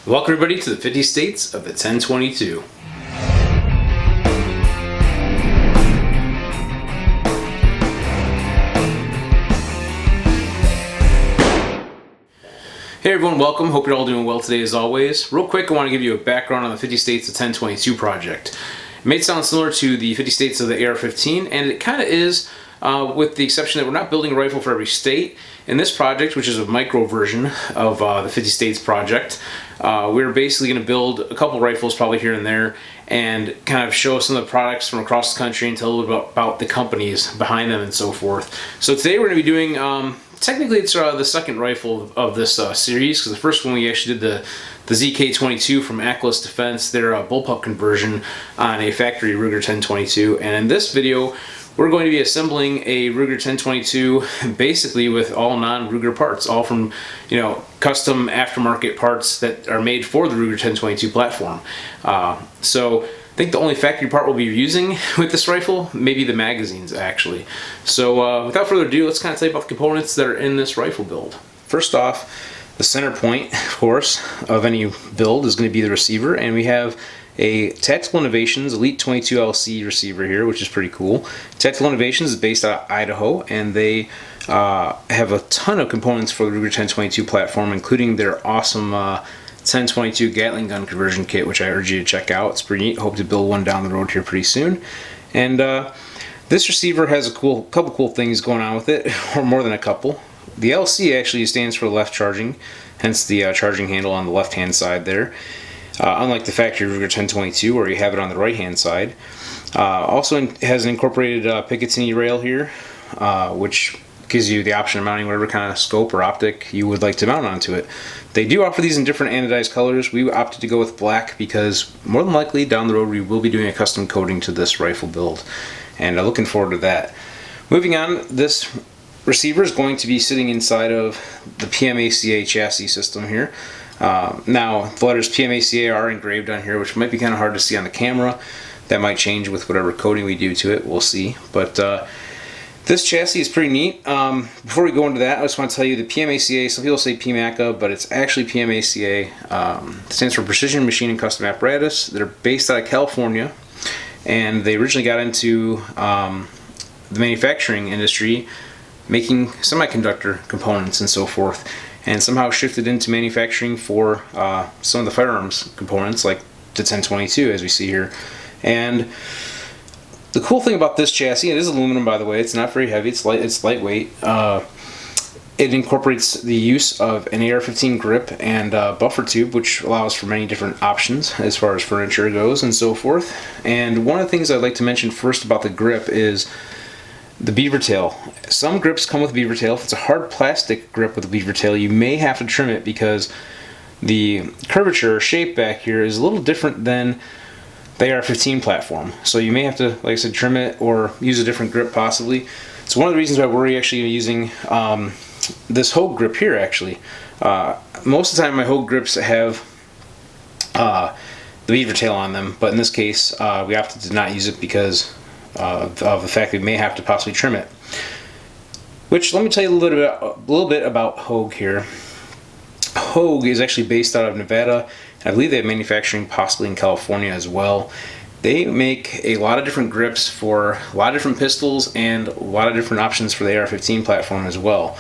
Welcome everybody to the 50 states of the 1022. Hey everyone, welcome. Hope you're all doing well today as always. Real quick, I want to give you a background on the 50 states of 1022 project. It may sound similar to the 50 states of the AR-15, and it kind of is, with the exception that we're not building a rifle for every state. In this project, which is a micro version of the 50 states project, we're basically going to build a couple rifles probably here and there and kind of show some of the products from across the country and tell a little bit about the companies behind them and so forth. So today we're going to be doing, technically it's the second rifle of this series, because the first one we actually did the ZK-22 from Atlas Defense, their bullpup conversion on a factory Ruger 1022, and in this video we're going to be assembling a Ruger 1022 basically with all non-Ruger parts, all from, custom aftermarket parts that are made for the Ruger 1022 platform. So I think the only factory part we'll be using with this rifle may be the magazines, actually. So without further ado, let's kind of tell you about the components that are in this rifle build. First off, the center point, of course, of any build is going to be the receiver, and we have a Tactical Innovations Elite 22 LC receiver here, which is pretty cool. Tactical Innovations is based out of Idaho, and they have a ton of components for the Ruger 1022 platform, including their awesome 1022 Gatling gun conversion kit, which I urge you to check out. It's pretty neat. Hope to build one down the road here pretty soon. And this receiver has a couple cool things going on with it, or more than a couple. The LC actually stands for left charging, hence the charging handle on the left-hand side there. Unlike the factory Ruger 1022 where you have it on the right hand side. Also has an incorporated Picatinny rail here, which gives you the option of mounting whatever kind of scope or optic you would like to mount onto it. They do offer these in different anodized colors. We opted to go with black because more than likely down the road we will be doing a custom coating to this rifle build, and I'm looking forward to that. Moving on, this receiver is going to be sitting inside of the PMACA chassis system here. Now, the letters PMACA are engraved on here, which might be kind of hard to see on the camera. That might change with whatever coating we do to it, we'll see. But this chassis is pretty neat. Before we go into that, I just want to tell you the PMACA, some people say PMACA, but it's actually PMACA. It stands for Precision Machine and Custom Apparatus. They're based out of California, and they originally got into the manufacturing industry, making semiconductor components and so forth, and somehow shifted into manufacturing for some of the firearms components like the 1022 as we see here. And the cool thing about this chassis, it is aluminum by the way, it's not very heavy, it's lightweight. It incorporates the use of an AR-15 grip and buffer tube, which allows for many different options as far as furniture goes and so forth. And one of the things I'd like to mention first about the grip is the beaver tail. Some grips come with beaver tail. If it's a hard plastic grip with a beaver tail, you may have to trim it because the curvature or shape back here is a little different than the AR-15 platform. So you may have to, like I said, trim it or use a different grip possibly. So one of the reasons why we're actually using this Hogue grip here actually. Most of the time my Hogue grips have the beaver tail on them, but in this case we opted to not use it because of the fact that we may have to possibly trim it. Which, let me tell you a little bit about Hogue here. Hogue is actually based out of Nevada. I believe they have manufacturing possibly in California as well. They make a lot of different grips for a lot of different pistols and a lot of different options for the AR-15 platform as well.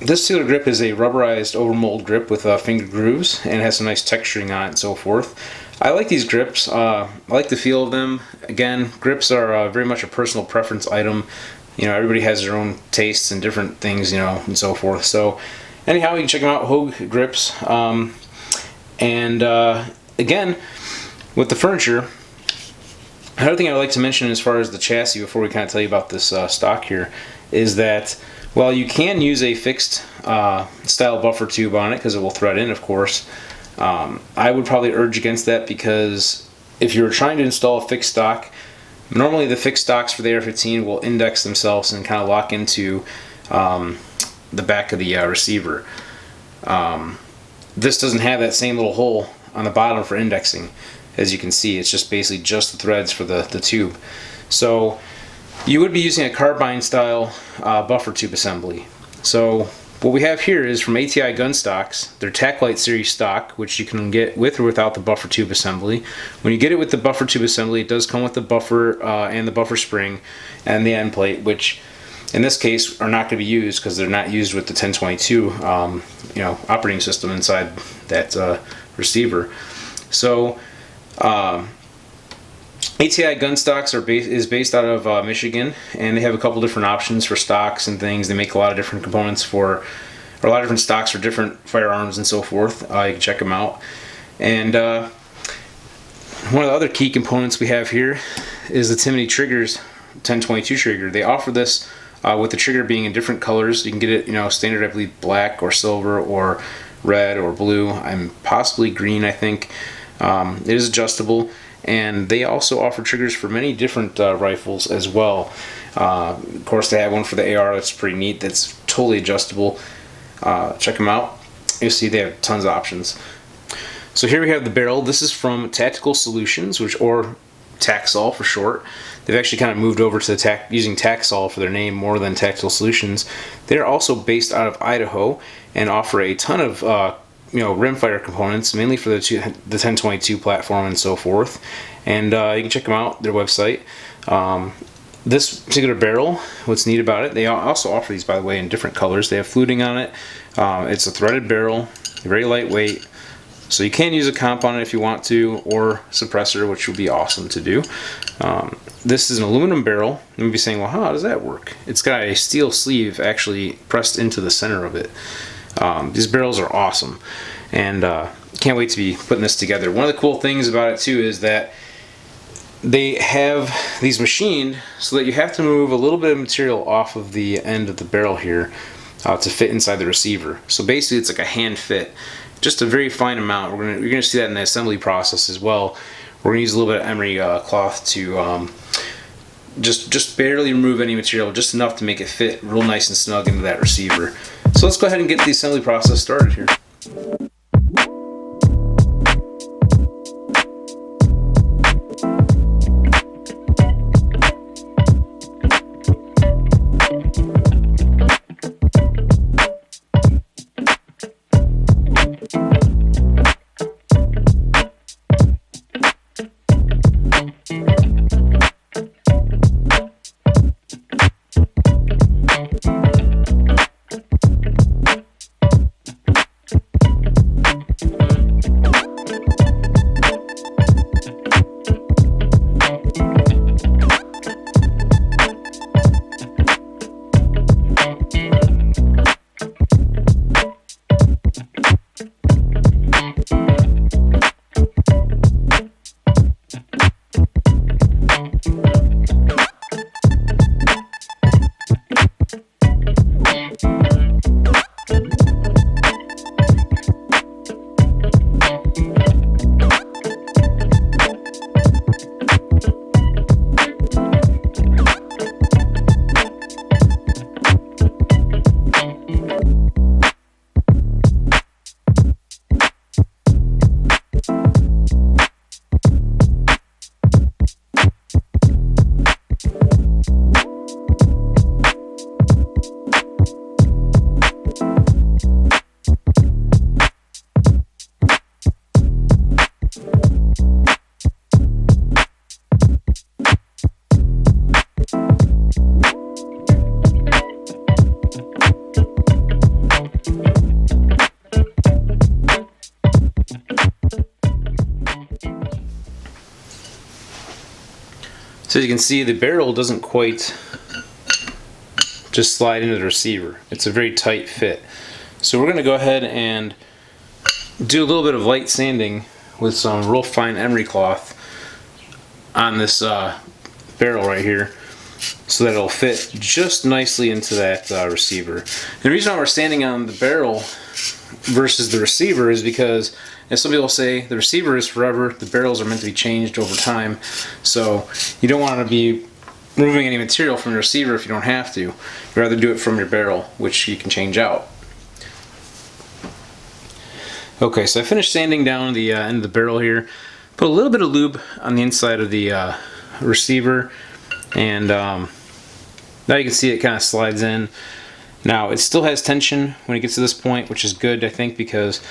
This particular grip is a rubberized overmold grip with finger grooves and has some nice texturing on it and so forth. I like these grips. I like the feel of them. Again, grips are very much a personal preference item. Everybody has their own tastes and different things, and so forth. So anyhow, you can check them out, Hogue grips. Again, with the furniture, another thing I would like to mention as far as the chassis before we kind of tell you about this stock here is that while you can use a fixed style buffer tube on it because it will thread in, of course, I would probably urge against that because if you're trying to install a fixed stock, normally the fixed stocks for the AR-15 will index themselves and kind of lock into the back of the receiver. This doesn't have that same little hole on the bottom for indexing. As you can see, it's just basically just the threads for the tube. So you would be using a carbine style buffer tube assembly. So what we have here is from ATI gun stocks, their TacLite series stock, which you can get with or without the buffer tube assembly. When you get it with the buffer tube assembly, it does come with the buffer and the buffer spring and the end plate, which in this case are not going to be used because they're not used with the 1022 operating system inside that receiver. So ATI gun stocks is based out of Michigan, and they have a couple different options for stocks and things. They make a lot of different components or a lot of different stocks for different firearms and so forth. You can check them out. And one of the other key components we have here is the Timney triggers, 1022 trigger. They offer this with the trigger being in different colors. You can get it, standard, I believe, black or silver or red or blue. I'm possibly green, I think. It is adjustable. And they also offer triggers for many different rifles as well. Of course, they have one for the AR that's pretty neat, that's totally adjustable. Check them out. You'll see they have tons of options. So here we have the barrel. This is from Tactical Solutions, or TacSol for short. They've actually kind of moved over to using TacSol for their name more than Tactical Solutions. They're also based out of Idaho and offer a ton of rimfire components, mainly for the 1022 platform and so forth. And you can check them out, their website. This particular barrel, what's neat about it, they also offer these, by the way, in different colors. They have fluting on it. It's a threaded barrel, very lightweight. So you can use a comp on it if you want to, or suppressor, which would be awesome to do. This is an aluminum barrel. You may be saying, well, how does that work? It's got a steel sleeve actually pressed into the center of it. These barrels are awesome, and can't wait to be putting this together. One of the cool things about it too is that they have these machined so that you have to move a little bit of material off of the end of the barrel here to fit inside the receiver. So basically it's like a hand fit, just a very fine amount. You're gonna see that in the assembly process as well. We're gonna use a little bit of emery cloth to just barely remove any material, just enough to make it fit real nice and snug into that receiver. So let's go ahead and get the assembly process started here. So as you can see, the barrel doesn't quite just slide into the receiver. It's a very tight fit. So we're going to go ahead and do a little bit of light sanding with some real fine emery cloth on this barrel right here, so that it'll fit just nicely into that receiver. The reason why we're sanding on the barrel versus the receiver is because, as some people say, the receiver is forever, the barrels are meant to be changed over time, so you don't want to be removing any material from the receiver if you don't have to. You'd rather do it from your barrel, which you can change out. Okay, so I finished sanding down the end of the barrel here. Put a little bit of lube on the inside of the receiver, and now you can see it kind of slides in. Now it still has tension when it gets to this point, which is good, I think, because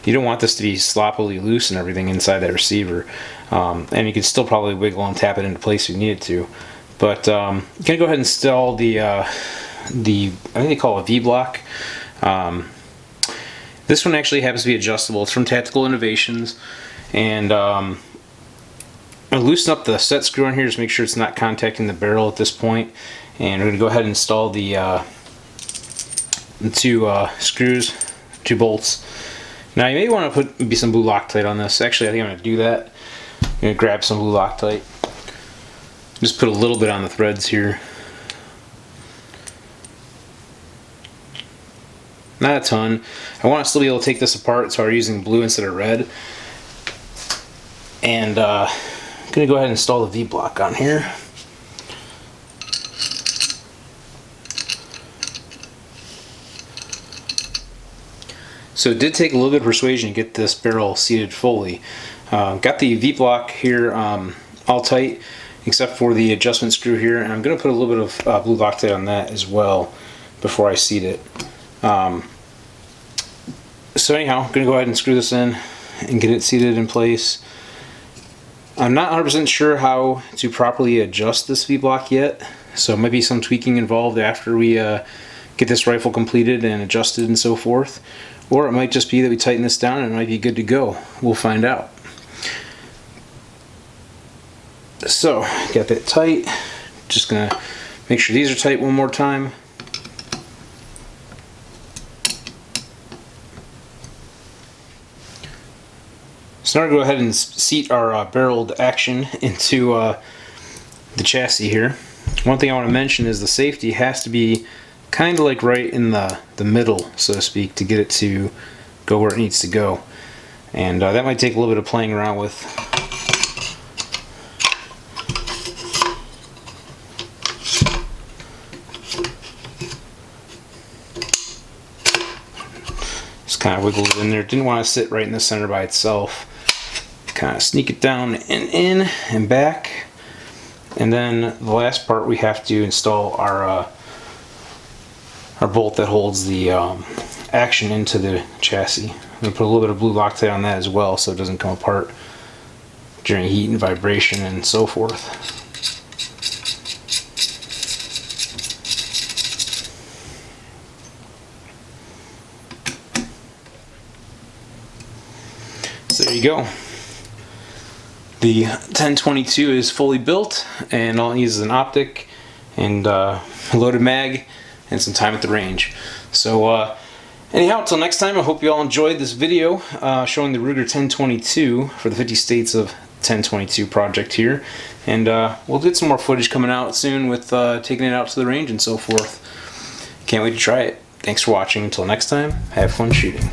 you don't want this to be sloppily loose and everything inside that receiver. And you can still probably wiggle and tap it into place if you need it to. But I'm gonna go ahead and install the I think they call it a V-block. This one actually happens to be adjustable. It's from Tactical Innovations, and I'll loosen up the set screw on here just make sure it's not contacting the barrel at this point. And we're gonna go ahead and install the two screws, 2 bolts. Now you may want to put maybe some blue Loctite on this. Actually, I think I'm going to do that. I'm going to grab some blue Loctite. Just put a little bit on the threads here. Not a ton. I want to still be able to take this apart, so I'm using blue instead of red. And I'm going to go ahead and install the V-block on here. So it did take a little bit of persuasion to get this barrel seated fully. Got the V-block here all tight, except for the adjustment screw here, and I'm going to put a little bit of blue Loctite on that as well before I seat it. So anyhow, I'm going to go ahead and screw this in and get it seated in place. I'm not 100% sure how to properly adjust this V-block yet, so it might be some tweaking involved after we get this rifle completed and adjusted and so forth. Or it might just be that we tighten this down and it might be good to go. We'll find out. So, got that tight. Just gonna make sure these are tight one more time. So now we're going to go ahead and seat our barreled action into the chassis here. One thing I want to mention is the safety has to be kind of like right in the middle, so to speak, to get it to go where it needs to go. And that might take a little bit of playing around with. Just kind of wiggle it in there. Didn't want to sit right in the center by itself. Kind of sneak it down and in and back. And then the last part, we have to install our bolt that holds the action into the chassis. I'm going to put a little bit of blue Loctite on that as well so it doesn't come apart during heat and vibration and so forth. So there you go. The 1022 is fully built, and all it needs is an optic and a loaded mag and some time at the range. So anyhow, until next time, I hope you all enjoyed this video showing the Ruger 1022 for the 50 States of 1022 project here. And we'll get some more footage coming out soon with taking it out to the range and so forth. Can't wait to try it. Thanks for watching. Until next time, have fun shooting.